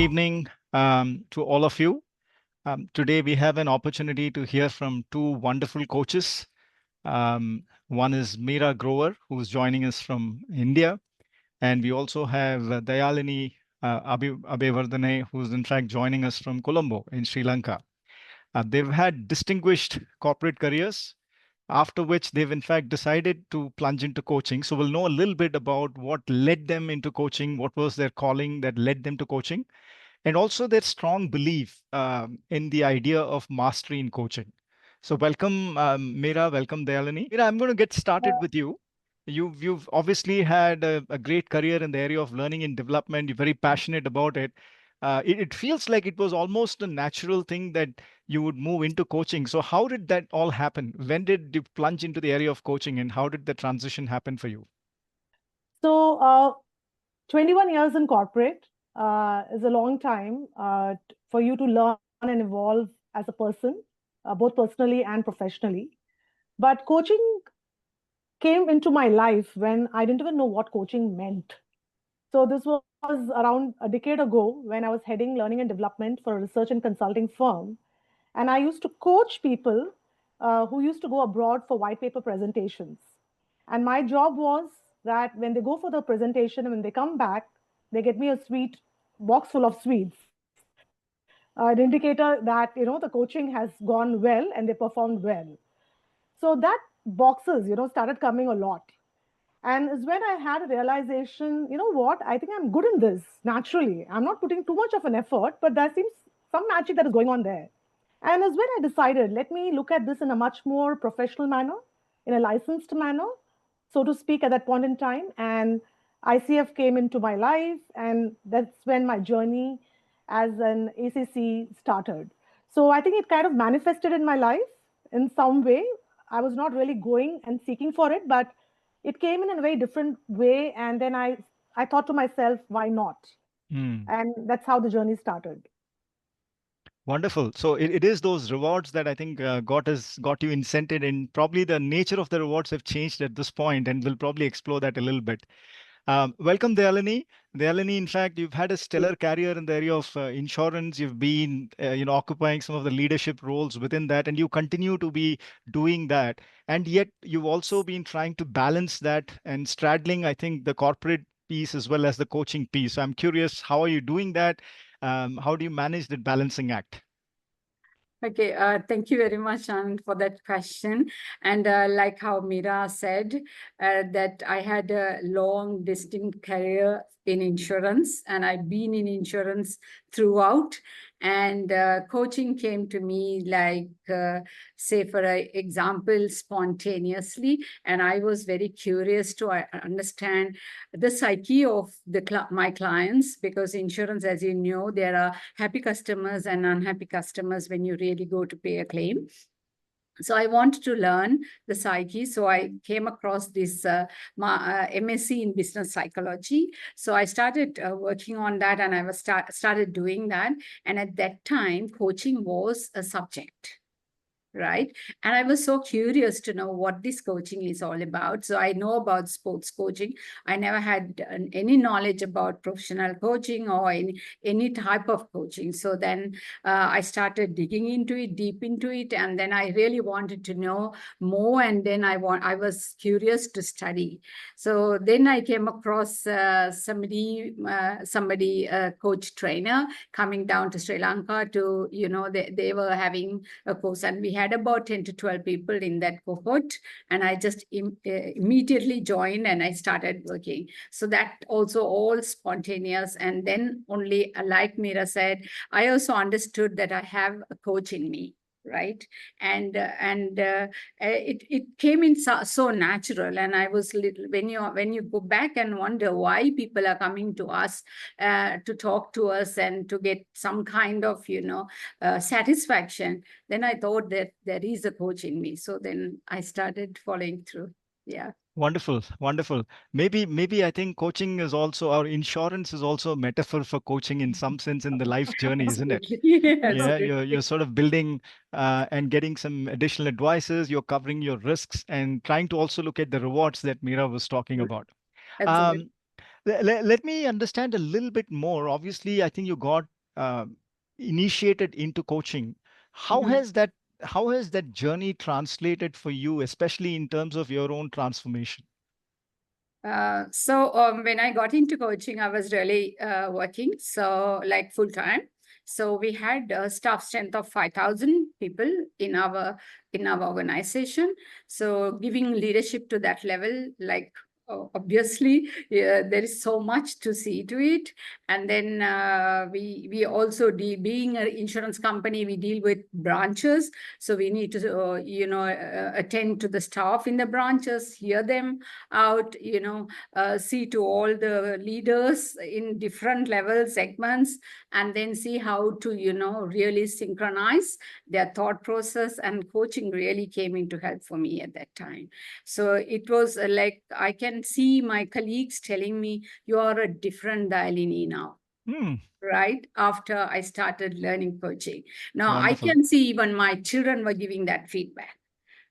evening to all of you. Today, we have an opportunity to hear from two wonderful coaches. One is Meera Grover, who's joining us from India. And we also have Dayalanie Abeygunawardena, who's in fact joining us from Colombo in Sri Lanka. They've had distinguished corporate careers, after which they've in fact decided to plunge into coaching. So we'll know a little bit about what led them into coaching, what was their calling that led them to coaching, and also their strong belief in the idea of mastery in coaching. So welcome, Meera, welcome, Dayalanie. Meera, I'm going to get started with you. You've obviously had a great career in the area of learning and development. You're very passionate about it. It feels like it was almost a natural thing that you would move into coaching. So how did that all happen? When did you plunge into the area of coaching, and how did the transition happen for you? So, 21 years in corporate is a long time for you to learn and evolve as a person, both personally and professionally. But coaching came into my life when I didn't even know what coaching meant. So, this was around a decade ago when I was heading learning and development for a research and consulting firm. And I used to coach people who used to go abroad for white paper presentations. And my job was that when they go for the presentation and when they come back, they get me a sweet box full of sweets, an indicator that the coaching has gone well and they performed well. So that boxes started coming a lot. And is when I had a realization, you know what, I think I'm good in this naturally. I'm not putting too much of an effort, but there seems some magic that is going on there. And is when I decided, let me look at this in a much more professional manner, in a licensed manner, so to speak, at that point in time. And ICF came into my life, and that's when my journey as an ACC started. So I think it kind of manifested in my life in some way. I was not really going and seeking for it, but it came in a very different way. And then I thought to myself, why not? Hmm. And that's how the journey started. Wonderful. So it is those rewards that I think got you incented, and probably the nature of the rewards have changed at this point, and we'll probably explore that a little bit. Welcome, Dayalanie. Dayalanie, in fact, you've had a stellar career in the area of insurance. You've been, occupying some of the leadership roles within that, and you continue to be doing that. And yet, you've also been trying to balance that and straddling, I think, the corporate piece as well as the coaching piece. So I'm curious, how are you doing that? How do you manage that balancing act? Okay, thank you very much, Anand, for that question. And like how Meera said, that I had a long, distinct career in insurance, and I've been in insurance throughout. And coaching came to me like, say, for example, spontaneously. And I was very curious to understand the psyche of my clients, because insurance, as you know, there are happy customers and unhappy customers when you really go to pay a claim. So I wanted to learn the psyche. So I came across this MSc in business psychology. So I started working on that, and I was started doing that. And at that time, coaching was a subject. Right. And I was so curious to know what this coaching is all about. So I know about sports coaching. I never had any knowledge about professional coaching or any type of coaching. So then I started digging into it, deep into it. And then I really wanted to know more. And then I was curious to study. So then I came across somebody, coach trainer coming down to Sri Lanka to, they were having a course, and we had about 10 to 12 people in that cohort, and I just immediately joined and I started working. So that also all spontaneous. And then only, like Meera said, I also understood that I have a coach in me. Right. And it came in so natural. And I was little, when you go back and wonder why people are coming to us to talk to us and to get some kind of satisfaction, then I thought that there is a coach in me. So then I started following through. Yeah. Wonderful, wonderful. Maybe I think coaching is also, or insurance is also a metaphor for coaching in some sense in the life journey, isn't it? Absolutely. Yeah, Absolutely. you're sort of building and getting some additional advices. You're covering your risks and trying to also look at the rewards that Meera was talking about. Um, Absolutely. Let me understand a little bit more. Obviously, I think you got initiated into coaching. How Mhm. has that how has that journey translated for you, especially in terms of your own transformation? When I got into coaching, I was really working, so like full time. So we had a staff strength of 5,000 people in our organization. So giving leadership to that level, like obviously, yeah, there is so much to see to it. And then we also being an insurance company, we deal with branches. So we need to attend to the staff in the branches, hear them out, see to all the leaders in different level segments, and then see how to, really synchronize their thought process. And coaching really came in to help for me at that time. So it was like I can see my colleagues telling me, you are a different Dayalanie now. Hmm, Right after I started learning coaching. Now I wonderful. can see even my children were giving that feedback,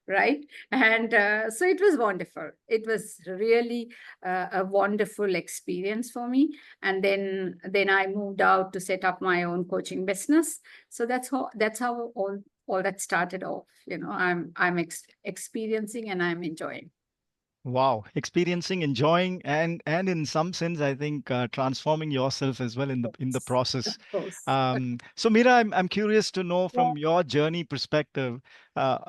right? And so it was wonderful. It was really a wonderful experience for me. And then I moved out to set up my own coaching business. So that's how all that started off. I'm experiencing and I'm enjoying. Wow, experiencing, enjoying, and in some sense, I think transforming yourself as well in the Yes, of process. course. So, Meera, I'm curious to know Yeah. from your journey perspective,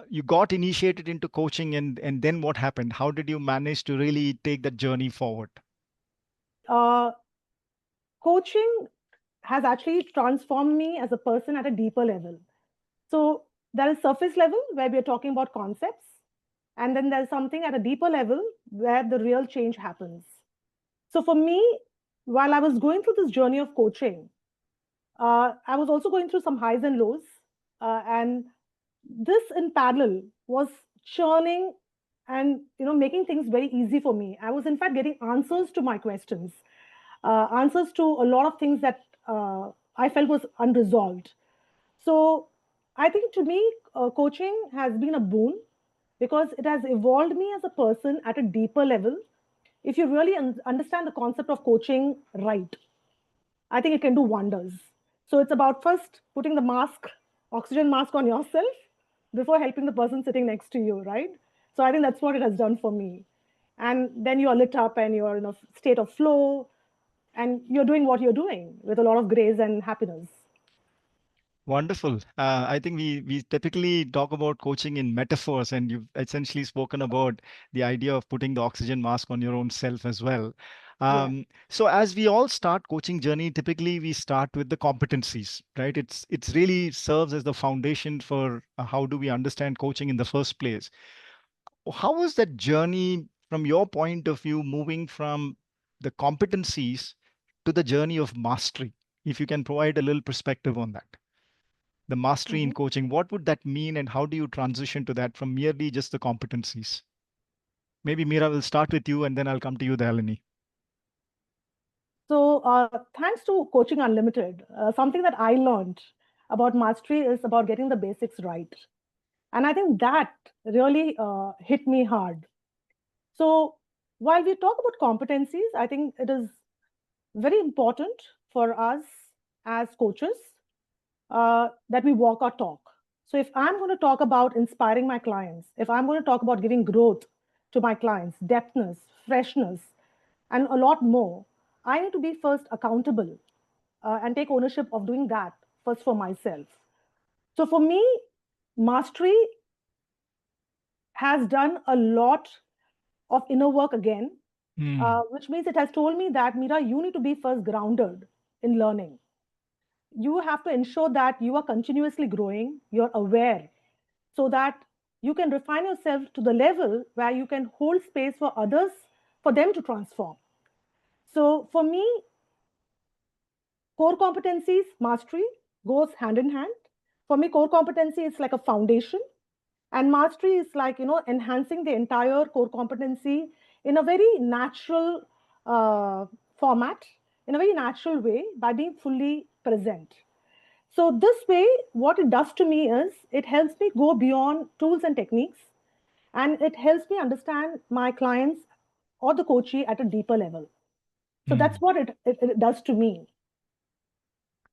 you got initiated into coaching, and then what happened? How did you manage to really take that journey forward? Uh, Coaching has actually transformed me as a person at a deeper level. So there is surface level where we are talking about concepts, and then there's something at a deeper level where the real change happens. So for me, while I was going through this journey of coaching, I was also going through some highs and lows, and this in parallel was churning and making things very easy for me. I was in fact getting answers to my questions, answers to a lot of things that I felt was unresolved. So I think to me, coaching has been a boon because it has evolved me as a person at a deeper level. If you really understand the concept of coaching right, I think it can do wonders. So it's about first putting the mask, oxygen mask on yourself before helping the person sitting next to you, right? So I think that's what it has done for me. And then you are lit up and you're in a state of flow and you're doing what you're doing with a lot of grace and happiness. Wonderful. I think we typically talk about coaching in metaphors, and you've essentially spoken about the idea of putting the oxygen mask on your own self as well. Yeah. So as we all start coaching journey, typically we start with the competencies, right? It's really serves as the foundation for how do we understand coaching in the first place. How was that journey from your point of view, moving from the competencies to the journey of mastery? If you can provide a little perspective on that, the mastery in Mhm. coaching, what would that mean, and how do you transition to that from merely just the competencies? Maybe Meera will start with you, and then I'll come to you, Dayalanie. So, thanks to Coaching Unlimited, something that I learned about mastery is about getting the basics right. And I think that really hit me hard. So, while we talk about competencies, I think it is very important for us as coaches that we walk our talk. So, if I'm going to talk about inspiring my clients, if I'm going to talk about giving growth to my clients, depthness, freshness, and a lot more, I need to be first accountable and take ownership of doing that first for myself. So, for me, mastery has done a lot of inner work again, Hmm. which means it has told me that, Meera, you need to be first grounded in learning. You have to ensure that you are continuously growing, you're aware, so that you can refine yourself to the level where you can hold space for others, for them to transform. So for me, core competencies, mastery goes hand in hand. For me, core competency is like a foundation, and mastery is like, enhancing the entire core competency in a very natural uh, format, in a very natural way by being fully present. So, this way, what it does to me is it helps me go beyond tools and techniques, and it helps me understand my clients or the coachee at a deeper level. So that's what it does to me.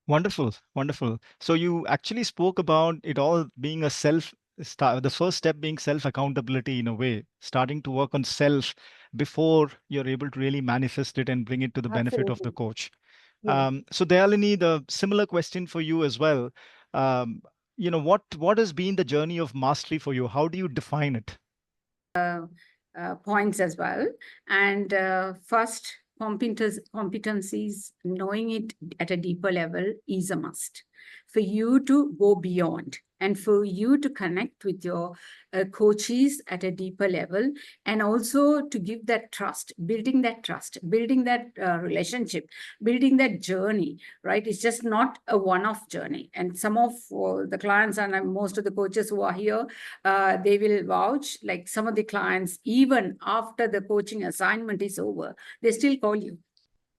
Wonderful, wonderful. So you actually spoke about it all being a the first step being self accountability in a way, starting to work on self before you're able to really manifest it and bring it to the benefit of the Absolutely. coach. Yes. So Dayalanie, the similar question for you as well. Um, what has been the journey of mastery for you? How do you define it? Points as well. And first, competencies, knowing it at a deeper level is a must for you to go beyond and for you to connect with your coaches at a deeper level, and also to give that trust, building that relationship, building that journey, right? It's just not a one-off journey. And some of the clients and most of the coaches who are here, they will vouch, like some of the clients, even after the coaching assignment is over, they still call you.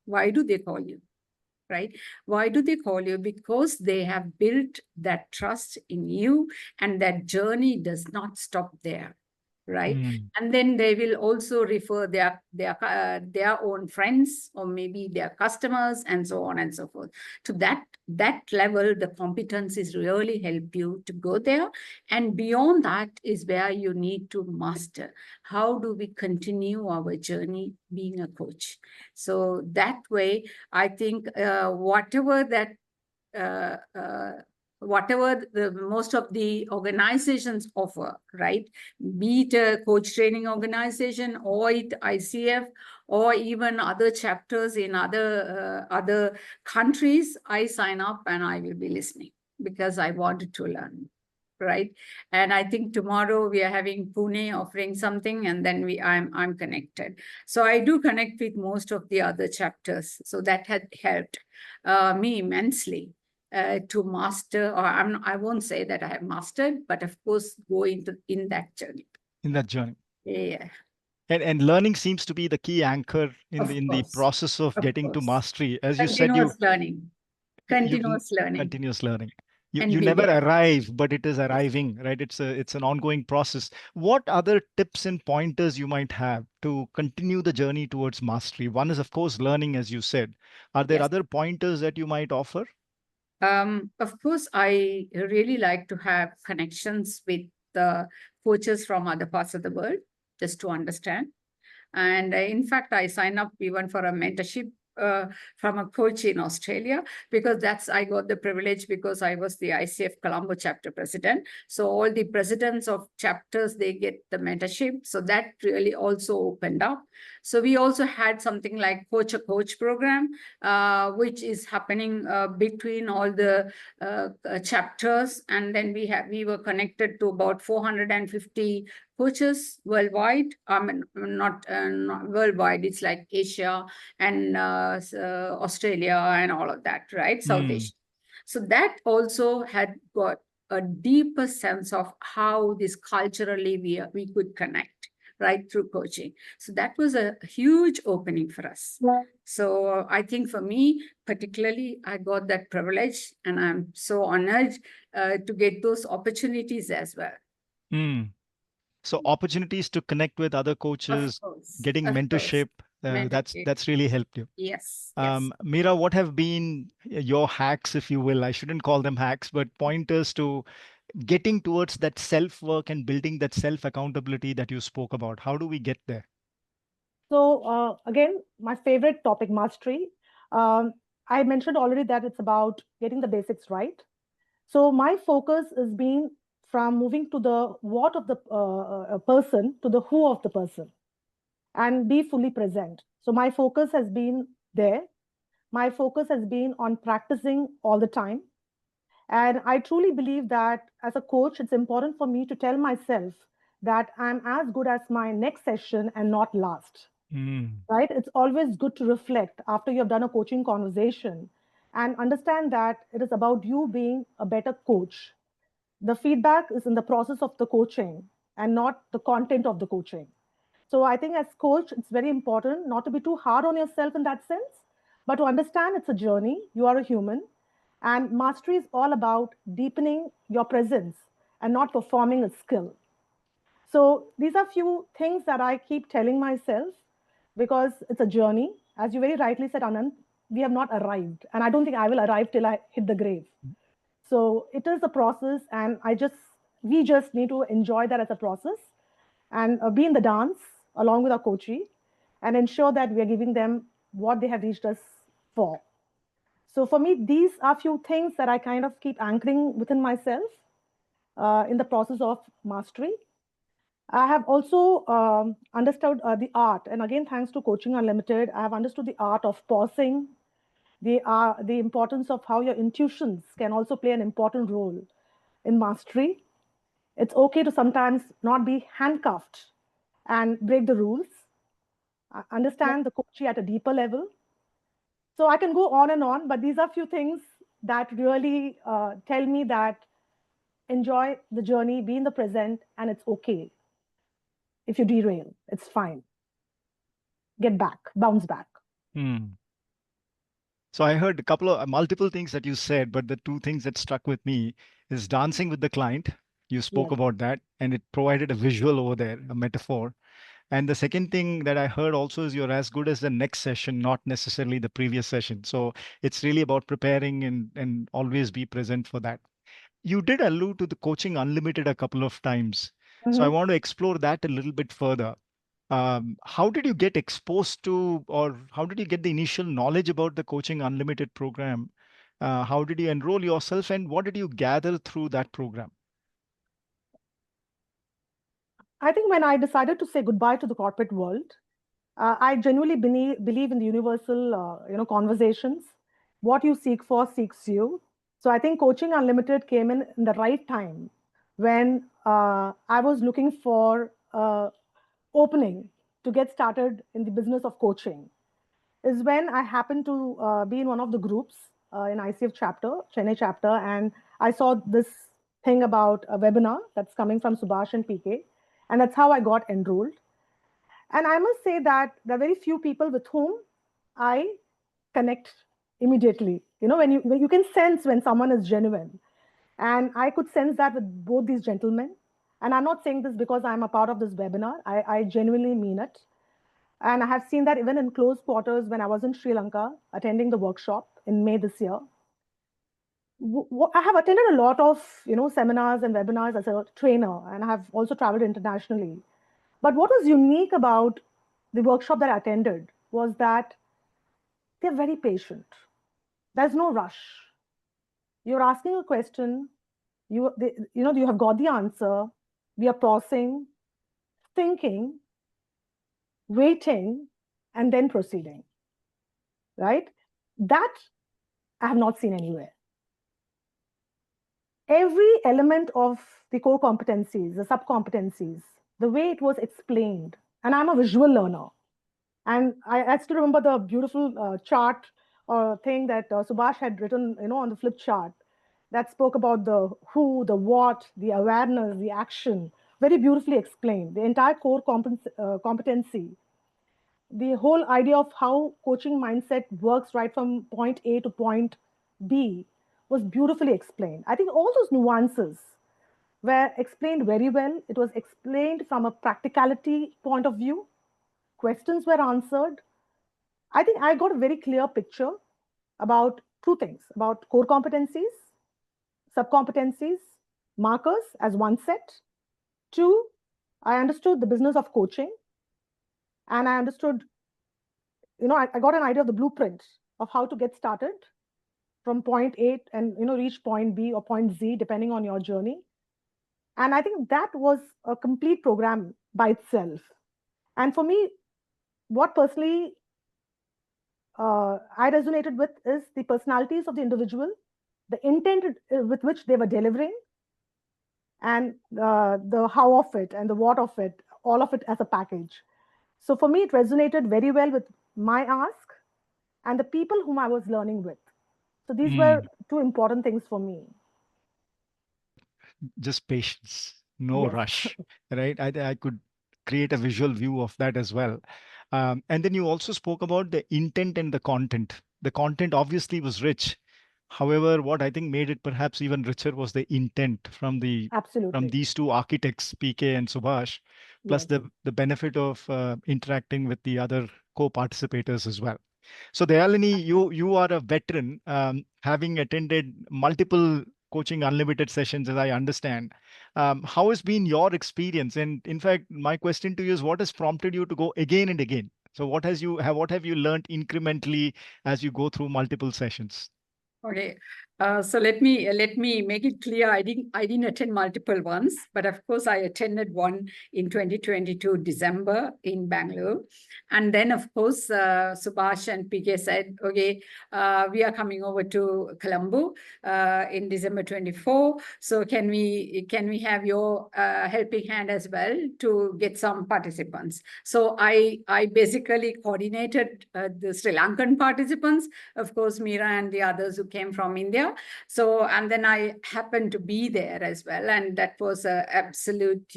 Why do they call you? Right? Why do they call you? Because they have built that trust in you, and that journey does not stop there. Right? And then they will also refer their own friends, or maybe their customers, and so on and so forth. To that level, the competencies really help you to go there. And beyond that is where you need to master. How do we continue our journey being a coach? So that way, I think whatever the most of the organizations offer, right? Be it a coach training organization, or it ICF, or even other chapters in other countries, I sign up and I will be listening because I wanted to learn. Right. And I think tomorrow we are having Pune offering something, and then I'm connected. So I do connect with most of the other chapters. So that had helped me immensely to master, or I won't say that I have mastered, but of course, go in that journey. In that journey. Yeah. And learning seems to be the key anchor in Of the course. process of getting to mastery. As you said, Continuous learning. Continuous learning. Continuous learning. And You be never there. arrive, but it is arriving, right? It's an ongoing process. What other tips and pointers you might have to continue the journey towards mastery? One is, of course, learning, as you said. Are there Yes. other pointers that you might offer? Of course, I really like to have connections with the coaches from other parts of the world, just to understand. And in fact, I sign up even for a mentorship from a coach in Australia, because I got the privilege because I was the ICF Colombo chapter president. So all the presidents of chapters, they get the mentorship. So that really also opened up. So we also had something like coach program, which is happening between all the chapters. And then we were connected to about 450 coaches worldwide. I mean, not worldwide, it's like Asia and Australia and all of that, right? South Asia. So that also had got a deeper sense of how this culturally we could connect, right, through coaching. So that was a huge opening for us. Yeah. So I think for me, particularly, I got that privilege, and I'm so honored to get those opportunities as well. So opportunities to connect with other coaches, getting mentorship, that's really helped you. Yes. Meera, what have been your hacks, if you will? I shouldn't call them hacks, but pointers to getting towards that self-work and building that self-accountability that you spoke about. How do we get there? So again, my favorite topic, mastery. I mentioned already that it's about getting the basics right. So my focus is being from moving to the what of the person to the who of the person, and be fully present. So my focus has been there. My focus has been on practicing all the time. And I truly believe that as a coach, it's important for me to tell myself that I'm as good as my next session and not last. Right? It's always good to reflect after you've done a coaching conversation and understand that it is about you being a better coach. The feedback is in the process of the coaching and not the content of the coaching. So I think as coach, it's very important not to be too hard on yourself in that sense, but to understand it's a journey. You are a human, and mastery is all about deepening your presence and not performing a skill. So these are few things that I keep telling myself because it's a journey as you very rightly said, Anand, we have not arrived. And I don't think I will arrive till I hit the grave. So it is a process, and we just need to enjoy that as a process and be in the dance along with our coachee and ensure that we are giving them what they have reached us for. So for me, these are few things that I kind of keep anchoring within myself in the process of mastery. I have also understood the art, and again, thanks to Coaching Unlimited, I have understood the art of pausing, the importance of how your intuitions can also play an important role in mastery. It's okay to sometimes not be handcuffed and break the rules. Understand the coaching at a deeper level. So I can go on and on, but these are few things that really tell me that enjoy the journey, be in the present, and it's okay. If you derail, it's fine. Get back, bounce back. So I heard a couple of multiple things that you said, but the two things that struck with me is dancing with the client. You spoke Yes. about that, and it provided a visual over there, a metaphor. And the second thing that I heard also is you're as good as the next session, not necessarily the previous session. So it's really about preparing and always be present for that. You did allude to the Coaching Unlimited a couple of times. So I Mhm. want to explore that a little bit further. How did you get exposed to, or how did you get the initial knowledge about the Coaching Unlimited program? How did you enroll yourself, and what did you gather through that program? I think when I decided to say goodbye to the corporate world, I genuinely believe in the universal, conversations. What you seek for seeks you. So I think Coaching Unlimited came in the right time when I was looking for opening to get started in the business of coaching. Is when I happened to be in one of the groups in ICF chapter, Chennai chapter, and I saw this thing about a webinar that's coming from Subhash and PK, and that's how I got enrolled. And I must say that there are very few people with whom I connect immediately. When you can sense when someone is genuine. And I could sense that with both these gentlemen. And I'm not saying this because I'm a part of this webinar. I genuinely mean it. And I have seen that even in close quarters when I was in Sri Lanka attending the workshop in May this year. I have attended a lot of seminars and webinars as a trainer, and I have also traveled internationally. But what was unique about the workshop that I attended was that they're very patient. There's no rush. You're asking a question, you have got the answer. We are pausing, thinking, waiting, and then proceeding. Right? That I have not seen anywhere. Every element of the core competencies, the sub-competencies, the way it was explained, and I'm a visual learner. And I still remember the beautiful chart or thing that Subhash had written, on the flip chart that spoke about the who, the what, the awareness, the action, very beautifully explained. The entire core competency, the whole idea of how coaching mindset works right from point A to point B was beautifully explained. I think all those nuances were explained very well. It was explained from a practicality point of view. Questions were answered. I think I got a very clear picture about two things, about core competencies, sub-competencies, markers as one set. Two, I understood the business of coaching, and I understood, I got an idea of the blueprint of how to get started from point A and reach point B or point Z, depending on your journey. And I think that was a complete program by itself. And for me, what personally I resonated with is the personalities of the individual, the intent with which they were delivering, and the how of it and the what of it, all of it as a package. So for me, it resonated very well with my ask and the people whom I was learning with. So these were two important things for me. Just patience, no Yes. rush, right? I could create a visual view of that as well. And then you also spoke about the intent and the content. The content obviously was rich. However, what I think made it perhaps even richer was the intent from Absolutely. these two architects, PK and Subhash, plus Yes. the benefit of interacting with the other co-participators as well. So Dayalanie, you are a veteran, having attended multiple Coaching Unlimited sessions, as I understand. How has been your experience? And in fact, my question to you is, what has prompted you to go again and again? So what have you learned incrementally as you go through multiple sessions? Okay, so let me make it clear. I didn't attend multiple ones, but of course I attended one in 2022 December in Bangalore, and then of course Subhash and PK said, okay, we are coming over to Colombo in December 24. So can we have your helping hand as well to get some participants? So I basically coordinated the Sri Lankan participants, of course, Meera and the others who came from India. So, and then I happened to be there as well. And that was an absolute,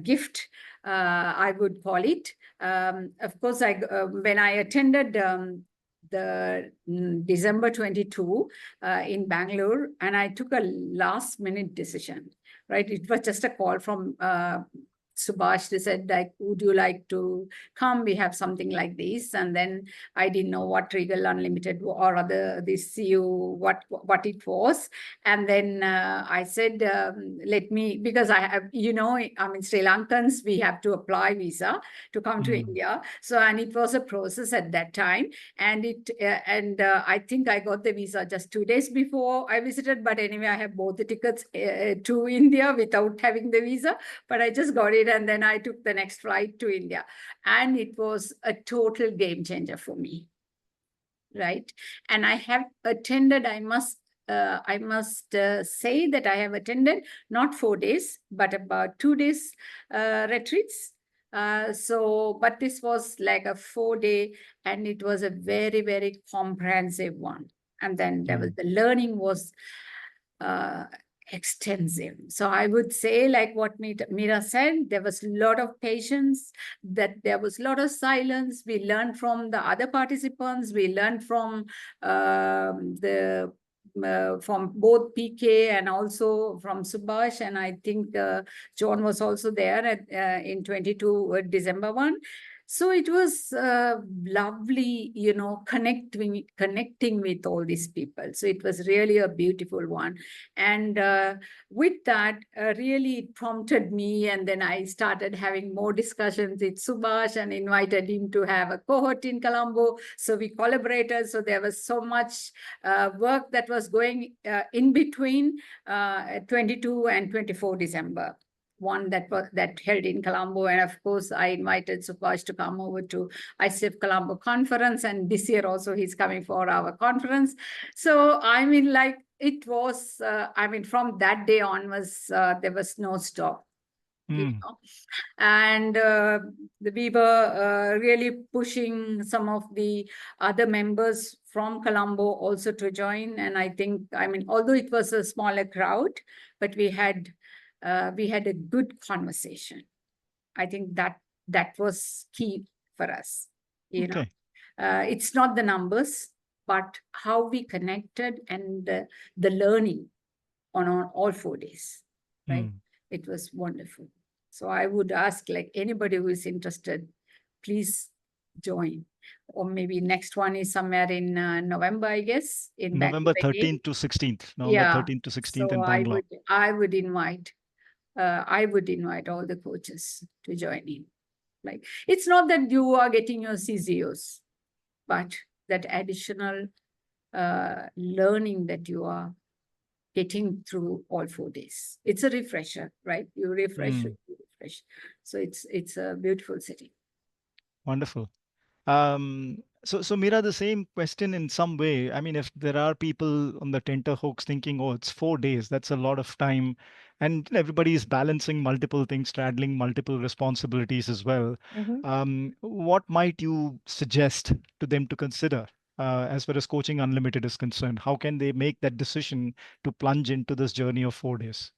gift, I would call it. Of course, when I attended the December 22 in Bangalore, and I took a last minute decision, right? It was just a call from Subhash. They said, like, would you like to come? We have something like this. And then I didn't know what Regal Unlimited or other this CU, what it was. And then I said, let me, because I have, Sri Lankans, we have to apply visa to come to India. So, and it was a process at that time. And I think I got the visa just 2 days before I visited. But anyway, I have bought the tickets to India without having the visa, but I just got it. And then I took the next flight to India. And it was a total game changer for me, right? And I have attended, I must say that I have attended not 4 days, but about 2 days retreats. But this was like a 4-day, and it was a very, very comprehensive one. And then there was the learning was extensive. So I would say, like what Meera said, there was a lot of patience, that there was a lot of silence. We learned from the other participants. We learned from from both PK and also from Subhash, and I think John was also there at in 22 December 1. So it was lovely, connecting with all these people. So it was really a beautiful one. And with that, really it prompted me. And then I started having more discussions with Subhash and invited him to have a cohort in Colombo. So we collaborated. So there was so much work that was going in between 22 and 24 December. One that held in Colombo, and of course I invited Subhash to come over to ICF Colombo conference, and this year also he's coming for our conference. So I mean, like it was, from that day onwards, there was no stop. And we were really pushing some of the other members from Colombo also to join. And I think, although it was a smaller crowd, but we had a good conversation. I think that was key for us. It's not the numbers, but how we connected and the learning on all 4 days, right? It was wonderful. So I would ask, like, anybody who is interested, please join. Or maybe next one is somewhere in November, I guess. In November 13th to 16th. November 13th to 16th so in Bangalore. I would invite all the coaches to join in. Like, it's not that you are getting your CCOs, but that additional learning that you are getting through all 4 days. It's a refresher, right? You refresh. So it's a beautiful city. Wonderful. So Meera, the same question in some way. I mean, if there are people on the tenterhooks thinking, oh, it's 4 days, that's a lot of time, and everybody is balancing multiple things, straddling multiple responsibilities as well. What might you suggest to them to consider as far as Coaching Unlimited is concerned? How can they make that decision to plunge into this journey of 4 days?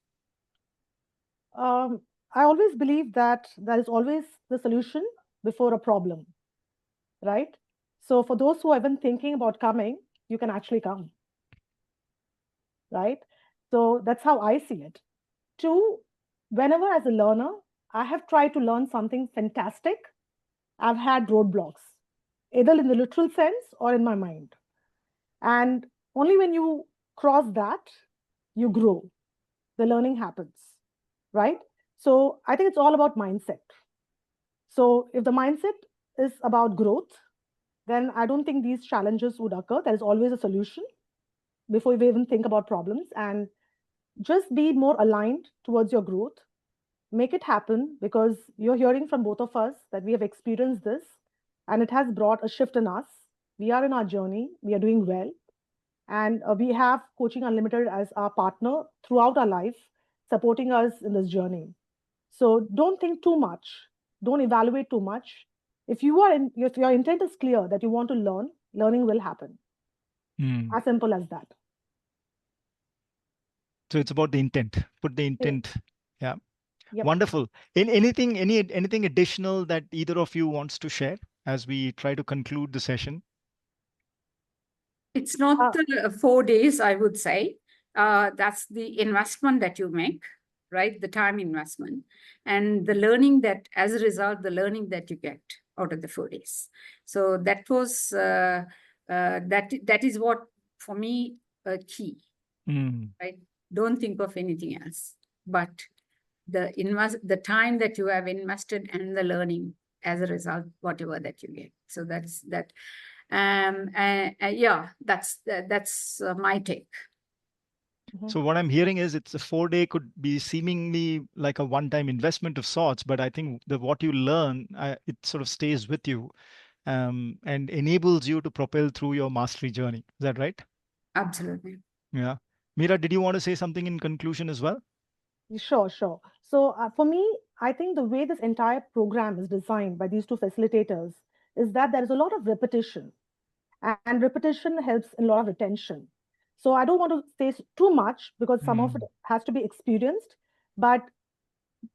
I always believe that there is always the solution before a problem, right? So for those who have been thinking about coming, you can actually come, right? So that's how I see it. 2, whenever as a learner, I have tried to learn something fantastic, I've had roadblocks either in the literal sense or in my mind. And only when you cross that, you grow. The learning happens, right? So I think it's all about mindset. So if the mindset is about growth, then I don't think these challenges would occur. There is always a solution before we even think about problems. And just be more aligned towards your growth. Make it happen, because you're hearing from both of us that we have experienced this and it has brought a shift in us. We are in our journey, we are doing well. And we have Coaching Unlimited as our partner throughout our life, supporting us in this journey. So don't think too much. Don't evaluate too much. If your intent is clear that you want to learn, learning will happen. As simple as that. So it's about the intent. Put the intent. Yeah. Yep. Wonderful. Anything additional that either of you wants to share as we try to conclude the session? It's not the 4 days, I would say. That's the investment that you make, right? The time investment and the learning that, as a result, the learning that you get out of the 4 days. So that was that is what for me key, right? Don't think of anything else, but the time that you have invested and the learning as a result, whatever that you get. So that's that. Yeah, that's my take. So what I'm hearing is it's a 4-day could be seemingly like a one-time investment of sorts, but I think what you learn, it sort of stays with you and enables you to propel through your mastery journey. Is that right? Absolutely. Yeah. Meera, did you want to say something in conclusion as well? Sure. So for me, I think the way this entire program is designed by these two facilitators is that there is a lot of repetition, and repetition helps in a lot of retention. So I don't want to say too much because some of it has to be experienced, but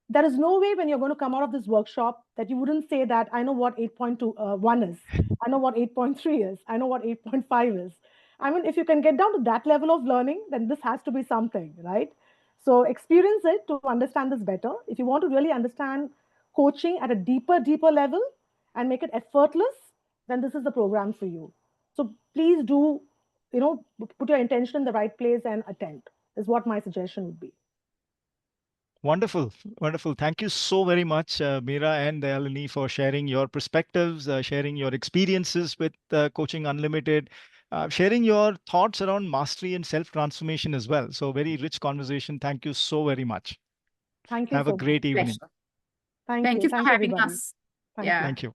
there is no way when you're going to come out of this workshop that you wouldn't say that I know what 8.1 is, I know what 8.3 is, I know what 8.5 is. I mean, if you can get down to that level of learning, then this has to be something, right? So experience it to understand this better. If you want to really understand coaching at a deeper level and make it effortless, then this is the program for you. So please do, put your intention in the right place and attend, is what my suggestion would be. Wonderful. Wonderful. Thank you so very much, Meera and Dayalanie, for sharing your perspectives, sharing your experiences with Coaching Unlimited, sharing your thoughts around mastery and self-transformation as well. So very rich conversation. Thank you so very much. Thank you Have so a great much. evening. Thank you for having everybody. us. Thank Yeah. you. Thank you.